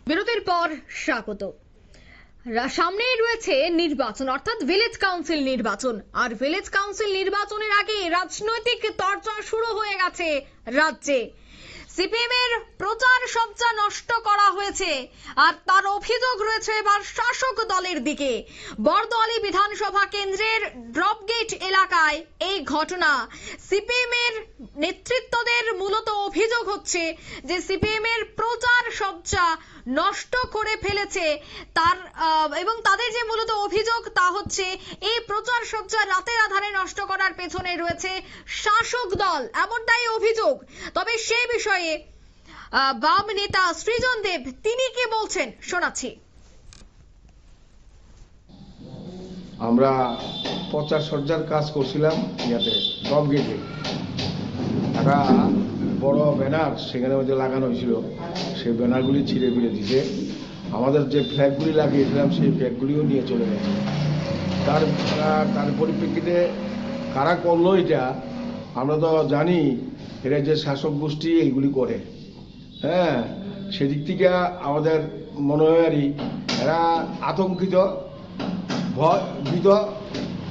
বিরতির পর স্বাগত। সামনেই রয়েছে নির্বাচন, অর্থাৎ ভিলেজ কাউন্সিল নির্বাচন। আর ভিলেজ কাউন্সিল নির্বাচনের আগে রাজনৈতিক তরজা শুরু হয়ে গেছে রাজ্যে। সিপিএম এর প্রচার সজ্জা নষ্ট করা হয়েছে, আর তার অভিযোগ রয়েছে এবার শাসক দলের দিকে। বরদোয়ালি বিধানসভা কেন্দ্রের ড্রপগেট এলাকায় এই ঘটনা। সিপিএম এর নেতৃত্বদের মূলত অভিযোগ হচ্ছে যে সিপিএম এর প্রচার সজ্জা নষ্ট করে ফেলেছে তার, এবং তাদের যে মূলত অভিযোগ তা হচ্ছে এই প্রচার সজ্জা রাতের আধারে নষ্ট করার পেছনে রয়েছে শাসক দল, এমনটাই অভিযোগ। তবে সে বিষয়ে বাম নেতা সৃজন দেব তিনি কি বলছেন শোনাচ্ছি। আমরা প্রচার সজ্জার কাজ করছিলাম ইয়াতে ড্রপগেটে। একটা বড় ব্যানার সেখানে মধ্যে লাগানো হয়েছিল, সেই ব্যানারগুলি ছিঁড়ে ফিরে দিছে। আমাদের যে ফ্ল্যাগগুলি লাগিয়েছিলাম সেই ফ্ল্যাগগুলিও নিয়ে চলে গেছে। তার পরিপ্রেক্ষিতে কারা করলো এটা আমরা তো জানি, এরা যে শাসক গোষ্ঠী এইগুলি করে। হ্যাঁ, সেদিক থেকে আমাদের মনে হয় আর এরা আতঙ্কিত, ভীত,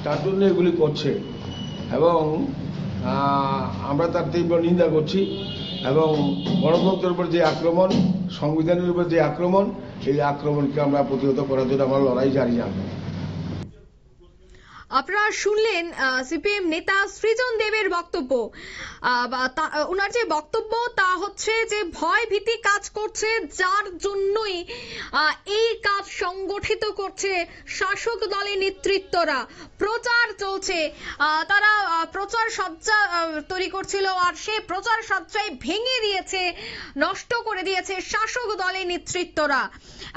তার জন্য এগুলি করছে এবং আমরা তার তীব্র নিন্দা করছি। এবং গণতন্ত্রের উপর যে আক্রমণ, সংবিধানের উপর যে আক্রমণ, এই আক্রমণকে আমরা প্রতিহত করার জন্য আমরা লড়াই জারি রাখবো। আপনারা শুনলেন সিপিএম নেতা সৃজন দেবের বক্তব্য। ওনার যে বক্তব্য তা হচ্ছে যে ভয় ভীতি কাজ করছে, যার জন্যই এই কাজ সংগঠিত করছে শাসক দলের নেতৃত্বরা। প্রচার চলছে, তারা প্রচার সজ্জা তৈরি করছিল, আর সেই প্রচার সজ্জায় ভেঙে দিয়েছে, নষ্ট করে দিয়েছে শাসক দলের নেতৃত্বরা।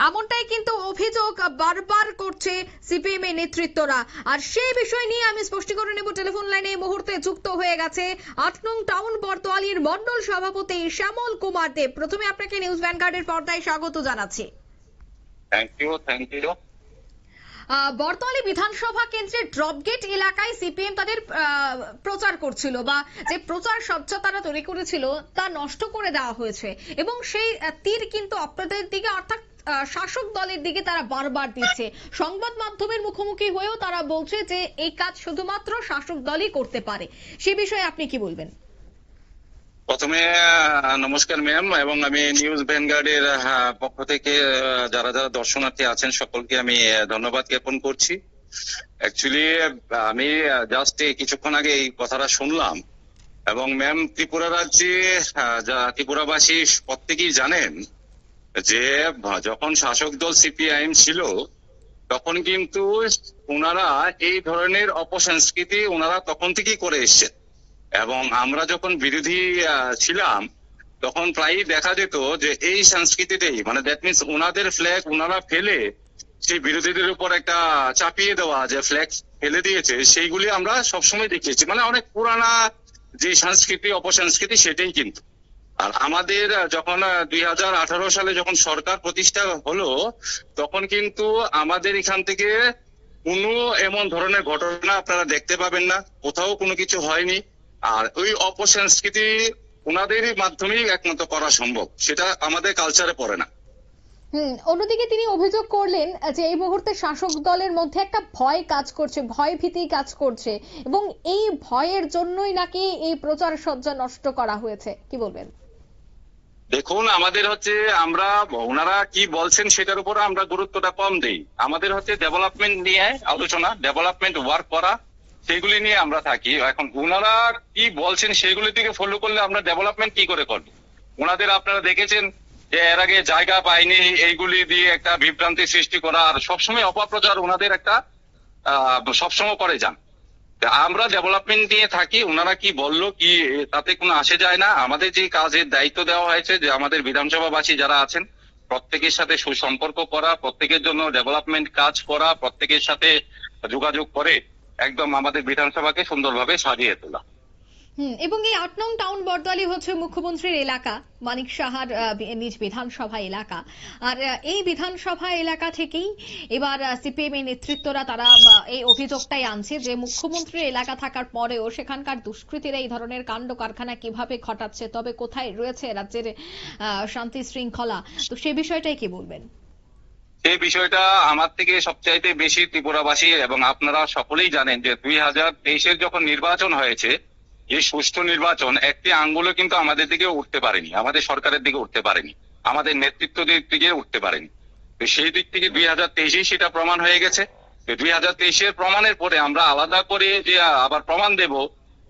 এমনটাই কিন্তু অভিযোগ বারবার করছে সিপিএম এর নেতৃত্বরা। আর সেই বিষয় নিয়ে আমি স্পষ্টীকরণ নেব। টেলিফোন লাইনে এই মুহূর্তে যুক্ত হয়ে গেছে ৮ নং টাউন বরদোয়ালির মন্ডল সভাপতি শ্যামল কুমার দেব। প্রথমে আপনাকে নিউজ ভ্যানগার্ডের পর্দায় স্বাগত জানাচ্ছি। Thank you. বরদোয়ালি বিধানসভা কেন্দ্রের ড্রপগেট এলাকায় সিপিএম তাদের প্রচার করছিল, বা যে প্রচার সজ্জা তারা তৈরি করেছিল তা নষ্ট করে দেওয়া হয়েছে, এবং সেই তীর কিন্তু আপনাদের দিকে অর্থাৎ শাসক দলের দিকে তারা বারবার দিচ্ছে। সংবাদ মাধ্যমের মুখোমুখি হয়েও তারা বলছে যে এই কাজ শুধুমাত্র শাসক দলই করতে পারে। সে বিষয়ে আপনি কি বলবেন? প্রথমে নমস্কার ম্যাম, এবং আমি নিউজ ভ্যানগার্ডের পক্ষ থেকে যারা যারা দর্শনার্থী আছেন সকলকে আমি ধন্যবাদ জ্ঞাপন করছি। অ্যাকচুয়ালি আমি জাস্ট কিছুক্ষণ আগে এই কথাটা শুনলাম, এবং ম্যাম ত্রিপুরা রাজ্যে ত্রিপুরাবাসী প্রত্যেকেই জানেন যে যখন শাসক দল সিপিআইএম ছিল তখন কিন্তু ওনারা এই ধরনের অপসংস্কৃতি ওনারা তখন থেকেই করে এসছেন। এবং আমরা যখন বিরোধী ছিলাম তখন প্রায়ই দেখা যেত যে এই সংস্কৃতিতেই, মানে দ্যাট মিনস ওনাদের ফ্ল্যাগ ওনারা ফেলে সেই বিরোধীদের উপর একটা চাপিয়ে দেওয়া, যে ফ্ল্যাগ ফেলে দিয়েছে, সেইগুলি আমরা সবসময় দেখিয়েছি। মানে অনেক পুরানা যে সংস্কৃতি, অপসংস্কৃতি, সেটাই কিন্তু। আর আমাদের যখন 2018 সালে যখন সরকার প্রতিষ্ঠা হলো তখন কিন্তু আমাদের এখান থেকে কোনো এমন ধরনের ঘটনা আপনারা দেখতে পাবেন না, কোথাও কোনো কিছু হয়নি। আর ওই অপসংস্কৃতি ওনাদেরই মাধ্যমেই একমাত্র করা সম্ভব, সেটা আমাদের কালচারে পড়ে না। অন্যদিকে তিনি অভিযোগ করলেন যে এই মুহূর্তে শাসক দলের মধ্যে একটা ভয় কাজ করছে, ভয় ভীতি কাজ করছে, এবং এই ভয়ের জন্যই নাকি এই প্রচার সজ্জা নষ্ট করা হয়েছে। কি বলবেন? দেখুন, আমাদের হচ্ছে আমরা ওনারা কি বলছেন সেটার উপর আমরা গুরুত্বটা কম দেই। আমাদের হচ্ছে ডেভেলপমেন্ট নিয়ে আলোচনা, ডেভেলপমেন্ট ওয়ার্ক করা, সেগুলি নিয়ে আমরা থাকি। এখন ওনারা কি বলছেন সেগুলি থেকে ফলো করলে আমরা ডেভেলপমেন্ট কি করে করবো? ওনাদের আপনারা দেখেছেন যে এর আগে জায়গা পায়নি, এইগুলি দিয়ে একটা বিভ্রান্তি সৃষ্টি করা, আর সবসময় অপপ্রচার ওনাদের একটা সবসময় করে যান। আমরা ডেভেলপমেন্ট নিয়ে থাকি, ওনারা কি বললো কি তাতে কোনো আসে যায় না। আমাদের যে কাজের দায়িত্ব দেওয়া হয়েছে যে আমাদের বিধানসভাবাসী যারা আছেন প্রত্যেকের সাথে সুসম্পর্ক করা, প্রত্যেকের জন্য ডেভেলপমেন্ট কাজ করা, প্রত্যেকের সাথে যোগাযোগ করে একদম আমাদের বিধানসভাকে সুন্দরভাবে সাজিয়ে তোলা। এবং এই 8 নং টাউন বড়দুয়ালি হচ্ছে মুখ্যমন্ত্রীর এলাকা, মানিক সাহার নিজ বিধানসভা এলাকা। আর এই বিধানসভা এলাকা থেকেই এবার সিপিএম এর নেতৃত্বরা তারা এই অভিযোগটাই আনছে যে মুখ্যমন্ত্রীর এলাকা থাকার পরেও সেখানকার দুষ্কৃতীরা এই ধরনের কাণ্ড কারখানা কিভাবে ঘটাচ্ছে, তবে কোথায় রয়েছে রাজ্যের শান্তি শৃঙ্খলা, তো সেই বিষয়টাই কি বলবেন? এই বিষয়টা আমার থেকে সবচাইতে বেশি ত্রিপুরাবাসী এবং আপনারা সকলেই জানেন যে 2023-এর যখন নির্বাচন হয়েছে, এই সুষ্ঠু নির্বাচন একটি আঙ্গুলও কিন্তু আমাদের দিকে উঠতে পারেনি, আমাদের সরকারের দিকে উঠতে পারেনি, আমাদের নেতৃত্বদের দিকে উঠতে পারেনি। তো সেই দিক থেকে 2023-এই সেটা প্রমাণ হয়ে গেছে। 2023-এর প্রমাণের পরে আমরা আলাদা করে যে আবার প্রমাণ দেব,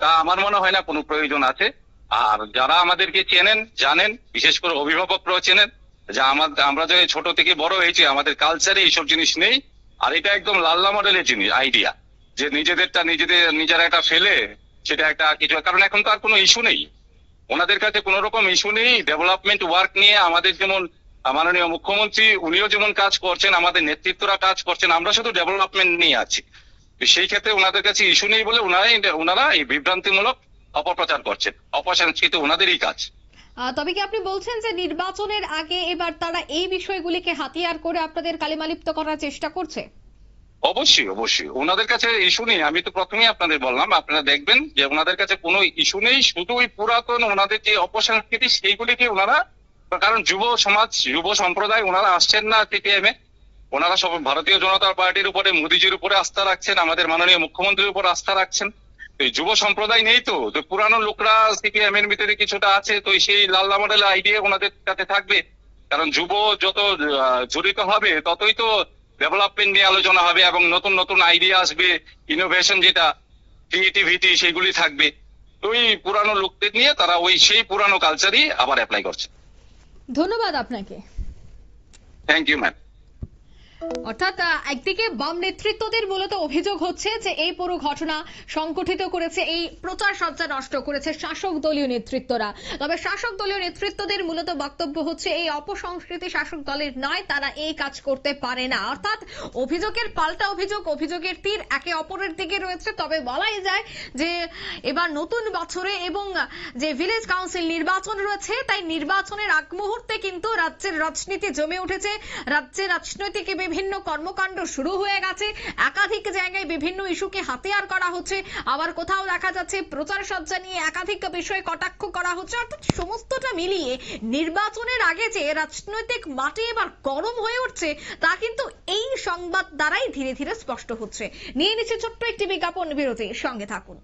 তা আমার মনে হয় না কোনো প্রয়োজন আছে। আর যারা আমাদেরকে চেনেন জানেন, বিশেষ করে অভিভাবকরাও চেনেন যে আমরা যে ছোট থেকে বড় হয়েছি, আমাদের কালচারে এইসব জিনিস নেই। আর এটা একদম লাল্লা মডেলের জিনিস, আইডিয়া যে নিজেরা একটা ফেলে সেটা একটা কিছু, কারণ এখন তো আর কোনো ইস্যু নেই ওনাদের কাছে, কোন রকম ইস্যু নেই। ডেভেলপমেন্ট ওয়ার্ক নিয়ে আমাদের যেমন মাননীয় মুখ্যমন্ত্রী উনিও যেমন কাজ করছেন, আমাদের নেতৃত্বরা কাজ করছেন, আমরা শুধু ডেভেলপমেন্ট নিয়ে আছি। সেই ক্ষেত্রে ওনাদের কাছে ইস্যু নেই বলে ওনারা এই বিভ্রান্তিমূলক অপপ্রচার করছেন, অপসংস্কৃত ওনাদেরই কাজ। তবে কি আপনি বলছেন যে নির্বাচনের আগে এবার তারা এই বিষয়গুলিকে হাতিয়ার করে আপনাদের কালিমালিপ্ত করার চেষ্টা করছে? অবশ্যই অবশ্যই ওনাদের কাছে ইস্যু নেই। আমি তো প্রথমেই আপনাদের বললাম, আপনারা দেখবেন যে ওনাদের কাছে কোনো ইস্যু নেই, শুধু ওই পুরাতন ওনাদের যে অপসংস্কৃতি সেইগুলিকে ওনারা, কারণ যুব সমাজ যুব সম্প্রদায় ওনারা আসছেন না সিপিএম এ, ওনারা সব ভারতীয় জনতা পার্টির উপরে, মোদিজির উপরে আস্থা রাখছেন, আমাদের মাননীয় মুখ্যমন্ত্রীর উপর আস্থা রাখছেন। এই যুব সম্প্রদায় নেই, তো পুরানো লোকরা সিপিএম এর ভিতরে কিছুটা আছে, তো সেই লাল্লা মডেল আইডিয়া ওনাদের কাছে থাকবে। কারণ যুব যত জড়িত হবে ততই তো ডেভেলপমেন্ট নিয়ে আলোচনা হবে এবং নতুন নতুন আইডিয়া আসবে, ইনোভেশন যেটা ক্রিয়েটিভিটি সেগুলি থাকবে। ওই পুরানো লোকদের নিয়ে তারা সেই পুরানো কালচারই আবার অ্যাপ্লাই করছে। ধন্যবাদ আপনাকে। Thank you ma'am. অর্থাৎ একদিকে বাম নেতৃত্বদের মূলত অভিযোগ হচ্ছে যে এই পুরো ঘটনা সংগঠিত করেছে, এই প্রচার সজ্জা নষ্ট করেছে শাসক দলীয় নেতৃত্বরা। তবে শাসক দলীয় নেতৃত্বদের মূলত বক্তব্য হচ্ছে এই অপসংস্কৃতি শাসক দলের নয়, তারা এই কাজ করতে পারে না। অর্থাৎ অভিযোগের পাল্টা অভিযোগ, অভিযোগের তীর একে অপরের দিকে রয়েছে। তবে বলাই যায় যে এবার নতুন বছরে এবং যে ভিলেজ কাউন্সিল নির্বাচন রয়েছে, তাই নির্বাচনের আগ মুহূর্তে কিন্তু রাজ্যের রাজনীতি জমে উঠেছে, রাজ্যের রাজনৈতিক বিভিন্ন কর্মকাণ্ড শুরু হয়ে গেছে, একাধিক জায়গায় বিভিন্ন ইস্যুকে হাতিয়ার করা হচ্ছে, আবার কোথাও দেখা যাচ্ছে প্রচার সজ্জা নিয়ে একাধিক বিষয়ে কটাক্ষ করা হচ্ছে। অর্থাৎ সমস্তটা মিলিয়ে নির্বাচনের আগে যে রাজনৈতিক মাটি এবার গরম হয়ে উঠছে, তা কিন্তু এই সংবাদ দ্বারাই ধীরে ধীরে স্পষ্ট হচ্ছে। নিয়ে নিচ্ছে ছোট্ট একটি বিজ্ঞাপন বিরতি, সঙ্গে থাকুন।